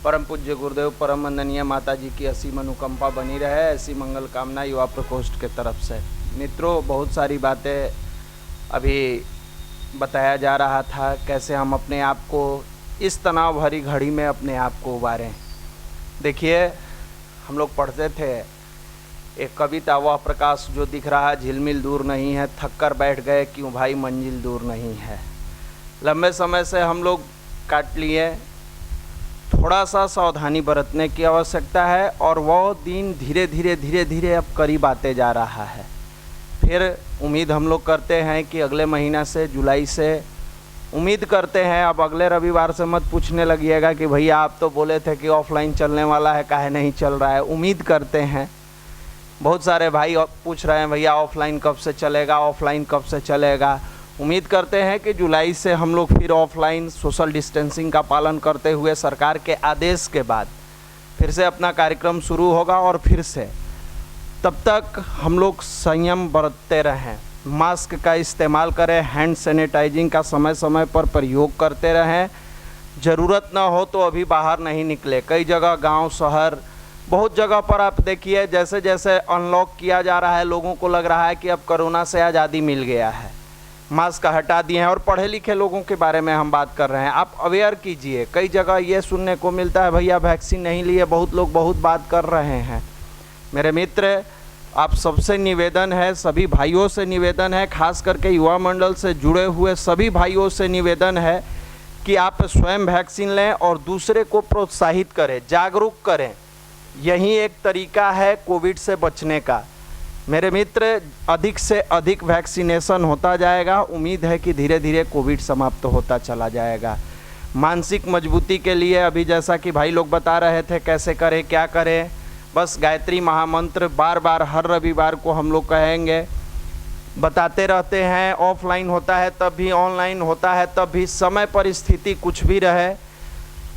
परम पूज्य गुरुदेव परम वंदनीय माता जी की असीम अनुकंपा बनी रहे, ऐसी मंगल कामना युवा प्रकोष्ठ के तरफ से। मित्रों, बहुत सारी बातें अभी बताया जा रहा था, कैसे हम अपने आप को इस तनाव भरी घड़ी में अपने आप को उबारें। देखिए, हम लोग पढ़ते थे एक कविता, वह प्रकाश जो दिख रहा है झिलमिल दूर नहीं है, थक कर बैठ गए क्यों भाई मंजिल दूर नहीं है। लंबे समय से हम लोग काट लिए, थोड़ा सा सावधानी बरतने की आवश्यकता है और वो दिन धीरे धीरे अब करीब आते जा रहा है। फिर उम्मीद हम लोग करते हैं कि अगले महीना से, जुलाई से उम्मीद करते हैं, अब अगले रविवार से मत पूछने लगिएगा कि भैया आप तो बोले थे कि ऑफलाइन चलने वाला है, काहे नहीं चल रहा है। उम्मीद करते हैं, बहुत सारे भाई पूछ रहे हैं भैया ऑफलाइन कब से चलेगा, ऑफलाइन कब से चलेगा। उम्मीद करते हैं कि जुलाई से हम लोग फिर ऑफलाइन सोशल डिस्टेंसिंग का पालन करते हुए सरकार के आदेश के बाद फिर से अपना कार्यक्रम शुरू होगा और फिर से तब तक हम लोग संयम बरतते रहें, मास्क का इस्तेमाल करें, हैंड सैनिटाइजिंग का समय समय पर प्रयोग करते रहें। ज़रूरत ना हो तो अभी बाहर नहीं निकले। कई जगह गांव, शहर, बहुत जगह पर आप देखिए जैसे जैसे अनलॉक किया जा रहा है, लोगों को लग रहा है कि अब कोरोना से आज़ादी मिल गया है, मास्क हटा दिए हैं। और पढ़े लिखे लोगों के बारे में हम बात कर रहे हैं, आप अवेयर कीजिए। कई जगह ये सुनने को मिलता है भैया वैक्सीन नहीं लिए, बहुत लोग बहुत बात कर रहे हैं। मेरे मित्र, आप सबसे निवेदन है, सभी भाइयों से निवेदन है, खास करके युवा मंडल से जुड़े हुए सभी भाइयों से निवेदन है कि आप स्वयं वैक्सीन लें और दूसरे को प्रोत्साहित करें, जागरूक करें। यही एक तरीका है कोविड से बचने का। मेरे मित्र, अधिक से अधिक वैक्सीनेशन होता जाएगा, उम्मीद है कि धीरे धीरे कोविड समाप्त होता चला जाएगा। मानसिक मजबूती के लिए अभी जैसा कि भाई लोग बता रहे थे कैसे करें, क्या करें, बस गायत्री महामंत्र बार बार हर रविवार को हम लोग कहेंगे, बताते रहते हैं। ऑफलाइन होता है तब भी, ऑनलाइन होता है तब भी, समय परिस्थिति कुछ भी रहे,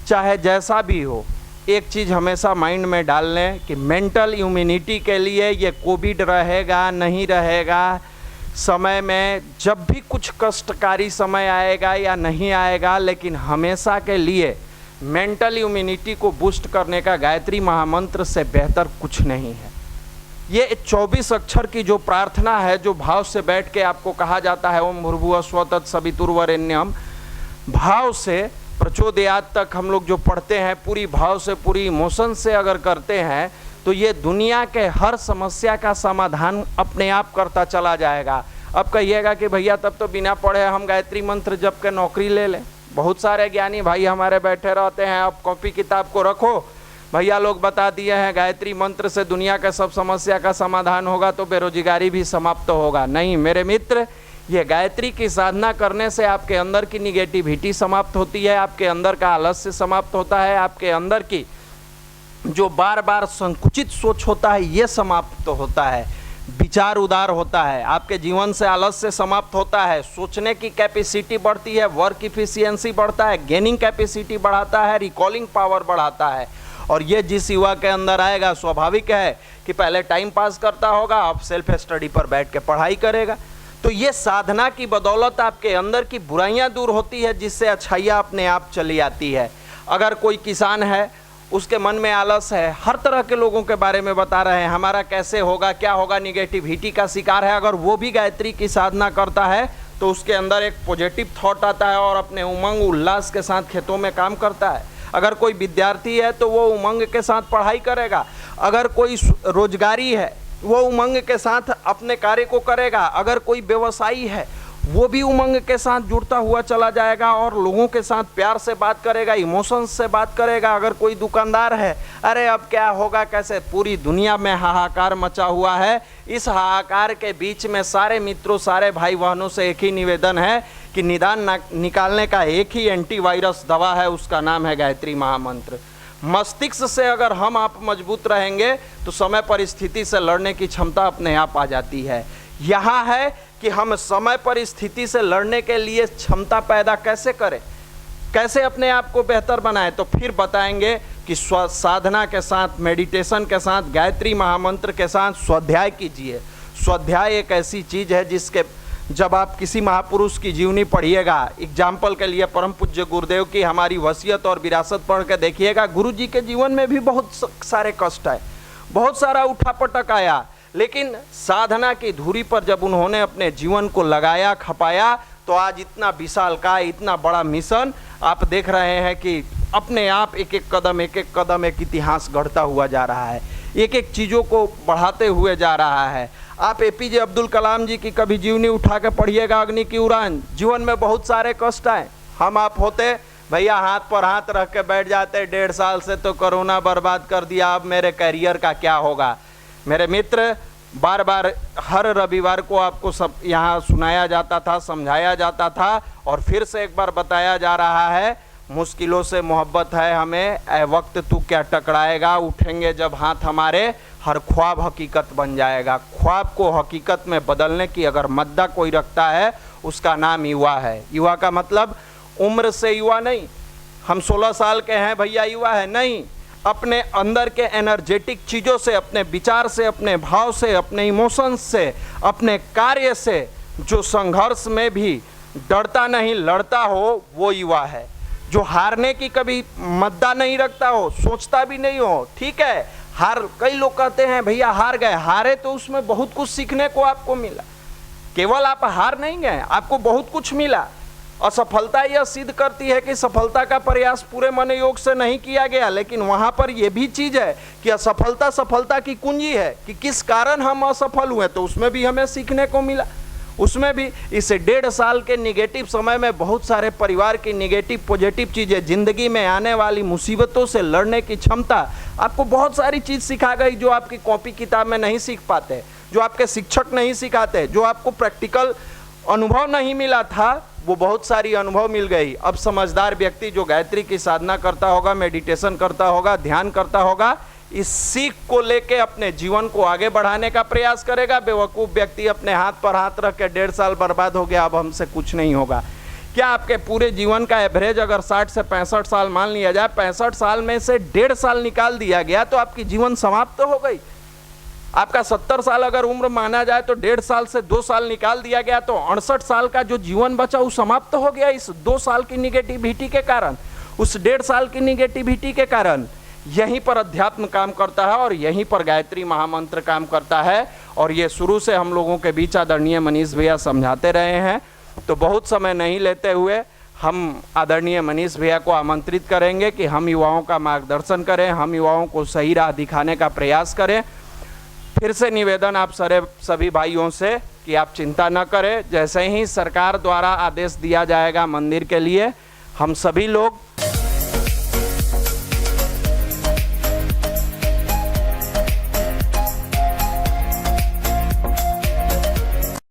चाहे जैसा भी हो, एक चीज़ हमेशा माइंड में डाल लें कि मेंटल इम्यूनिटी के लिए ये कोविड रहेगा नहीं रहेगा, समय में जब भी कुछ कष्टकारी समय आएगा या नहीं आएगा, लेकिन हमेशा के लिए मेंटल इम्यूनिटी को बूस्ट करने का गायत्री महामंत्र से बेहतर कुछ नहीं है। ये 24 अक्षर की जो प्रार्थना है, जो भाव से बैठ के आपको कहा जाता है ओम भूर्भुवः स्वः तत्सवितुर्वरेण्यम, भाव से प्रचोदयात तक हम लोग जो पढ़ते हैं, पूरी भाव से, पूरी इमोशन से अगर करते हैं तो ये दुनिया के हर समस्या का समाधान अपने आप करता चला जाएगा। अब कहिएगा कि भैया तब तो बिना पढ़े हम गायत्री मंत्र जप के नौकरी ले लें। बहुत सारे ज्ञानी भाई हमारे बैठे रहते हैं, अब कॉपी किताब को रखो, भैया लोग बता दिए हैं गायत्री मंत्र से दुनिया के सब समस्या का समाधान होगा तो बेरोजगारी भी समाप्त होगा। नहीं मेरे मित्र, ये गायत्री की साधना करने से आपके अंदर की निगेटिविटी समाप्त होती है, आपके अंदर का आलस्य समाप्त होता है, आपके अंदर की जो बार बार संकुचित सोच होता है ये समाप्त होता है, विचार उदार होता है, आपके जीवन से आलस्य समाप्त होता है, सोचने की कैपेसिटी बढ़ती है, वर्क इफिशियंसी बढ़ता है, गेनिंग कैपेसिटी बढ़ाता है, रिकॉलिंग पावर बढ़ाता है। और ये जिस युवा के अंदर आएगा, स्वाभाविक है कि पहले टाइम पास करता होगा, अब सेल्फ स्टडी पर बैठ के पढ़ाई करेगा। तो ये साधना की बदौलत आपके अंदर की बुराइयां दूर होती है, जिससे अच्छाइयाँ अपने आप चली आती है। अगर कोई किसान है, उसके मन में आलस है, हर तरह के लोगों के बारे में बता रहे हैं, हमारा कैसे होगा, क्या होगा, निगेटिविटी का शिकार है, अगर वो भी गायत्री की साधना करता है तो उसके अंदर एक पॉजिटिव थॉट आता है और अपने उमंग उल्लास के साथ खेतों में काम करता है। अगर कोई विद्यार्थी है तो वो उमंग के साथ पढ़ाई करेगा, अगर कोई रोजगारी है वो उमंग के साथ अपने कार्य को करेगा, अगर कोई व्यवसायी है वो भी उमंग के साथ जुड़ता हुआ चला जाएगा और लोगों के साथ प्यार से बात करेगा, इमोशंस से बात करेगा। अगर कोई दुकानदार है, अरे अब क्या होगा, कैसे, पूरी दुनिया में हाहाकार मचा हुआ है। इस हाहाकार के बीच में सारे मित्रों, सारे भाई बहनों से एक ही निवेदन है कि निदान निकालने का एक ही एंटीवायरस दवा है, उसका नाम है गायत्री महामंत्र। मस्तिष्क से अगर हम आप मजबूत रहेंगे तो समय परिस्थिति से लड़ने की क्षमता अपने आप आ जाती है। यहाँ है कि हम समय परिस्थिति से लड़ने के लिए क्षमता पैदा कैसे करें, कैसे अपने आप को बेहतर बनाएं, तो फिर बताएंगे कि साधना के साथ, मेडिटेशन के साथ, गायत्री महामंत्र के साथ स्वाध्याय कीजिए। स्वाध्याय एक ऐसी चीज़ है जिसके जब आप किसी महापुरुष की जीवनी पढ़िएगा, एग्जाम्पल के लिए परम पूज्य गुरुदेव की हमारी वसीयत और विरासत पढ़ के देखिएगा, गुरु जी के जीवन में भी बहुत सारे कष्ट है, बहुत सारा उठापटक आया, लेकिन साधना की धुरी पर जब उन्होंने अपने जीवन को लगाया खपाया तो आज इतना विशाल का इतना बड़ा मिशन आप देख रहे हैं कि अपने आप एक एक कदम एक इतिहास गढ़ता हुआ जा रहा है, एक एक चीज़ों को बढ़ाते हुए जा रहा है। आप एपीजे अब्दुल कलाम जी की कभी जीवनी उठा के पढ़िएगा, अग्नि की उड़ान, जीवन में बहुत सारे कष्ट आए। हम आप होते भैया हाथ पर हाथ रख के बैठ जाते, 1.5 साल से तो कोरोना बर्बाद कर दिया, अब मेरे करियर का क्या होगा। मेरे मित्र, बार बार हर रविवार को आपको सब यहाँ सुनाया जाता था, समझाया जाता था और फिर से एक बार बताया जा रहा है, मुश्किलों से मोहब्बत है हमें, ऐ वक्त तू क्या टकराएगा, उठेंगे जब हाथ हमारे, हर ख्वाब हकीकत बन जाएगा। ख्वाब को हकीकत में बदलने की अगर मद्दा कोई रखता है उसका नाम युवा है। युवा का मतलब उम्र से युवा नहीं, हम 16 साल के हैं भैया युवा है, नहीं, अपने अंदर के एनर्जेटिक चीज़ों से, अपने विचार से, अपने भाव से, अपने इमोशंस से, अपने कार्य से जो संघर्ष में भी डरता नहीं लड़ता हो वो युवा है। जो हारने की कभी मद्दा नहीं रखता हो, सोचता भी नहीं हो। ठीक है, हार, कई लोग कहते हैं भैया हार गए, हारे तो उसमें बहुत कुछ सीखने को आपको मिला, केवल आप हार नहीं गए, आपको बहुत कुछ मिला। असफलता यह सिद्ध करती है कि सफलता का प्रयास पूरे मन योग से नहीं किया गया, लेकिन वहां पर यह भी चीज है कि असफलता सफलता की कुंजी है कि किस कारण हम असफल हुए, तो उसमें भी हमें सीखने को मिला। उसमें भी इस 1.5 साल के निगेटिव समय में बहुत सारे परिवार की निगेटिव पॉजिटिव चीज़ें, जिंदगी में आने वाली मुसीबतों से लड़ने की क्षमता आपको बहुत सारी चीज़ सिखा गई जो आपकी कॉपी किताब में नहीं सीख पाते, जो आपके शिक्षक नहीं सिखाते, जो आपको प्रैक्टिकल अनुभव नहीं मिला था, वो बहुत सारी अनुभव मिल गई। अब समझदार व्यक्ति जो गायत्री की साधना करता होगा, मेडिटेशन करता होगा, ध्यान करता होगा, इस सीख को लेके अपने जीवन को आगे बढ़ाने का प्रयास करेगा। बेवकूफ़ व्यक्ति अपने हाथ पर हाथ रख के 1.5 साल बर्बाद हो गया, अब हमसे कुछ नहीं होगा। क्या आपके पूरे जीवन का एवरेज अगर 60 से 65 साल मान लिया जाए, 65 साल में से 1.5 साल निकाल दिया गया तो आपकी जीवन समाप्त तो हो गई। आपका 70 साल अगर उम्र माना जाए तो 1.5 साल से 2 साल निकाल दिया गया तो 68 साल का जो जीवन बचा वो समाप्त तो हो गया इस 2 साल की निगेटिविटी के कारण, उस 1.5 साल की निगेटिविटी के कारण। यहीं पर अध्यात्म काम करता है और यहीं पर गायत्री महामंत्र काम करता है, और ये शुरू से हम लोगों के बीच आदरणीय मनीष भैया समझाते रहे हैं। तो बहुत समय नहीं लेते हुए हम आदरणीय मनीष भैया को आमंत्रित करेंगे कि हम युवाओं का मार्गदर्शन करें, हम युवाओं को सही राह दिखाने का प्रयास करें। फिर से निवेदन आप सभी भाइयों से कि आप चिंता न करें, जैसे ही सरकार द्वारा आदेश दिया जाएगा मंदिर के लिए, हम सभी लोग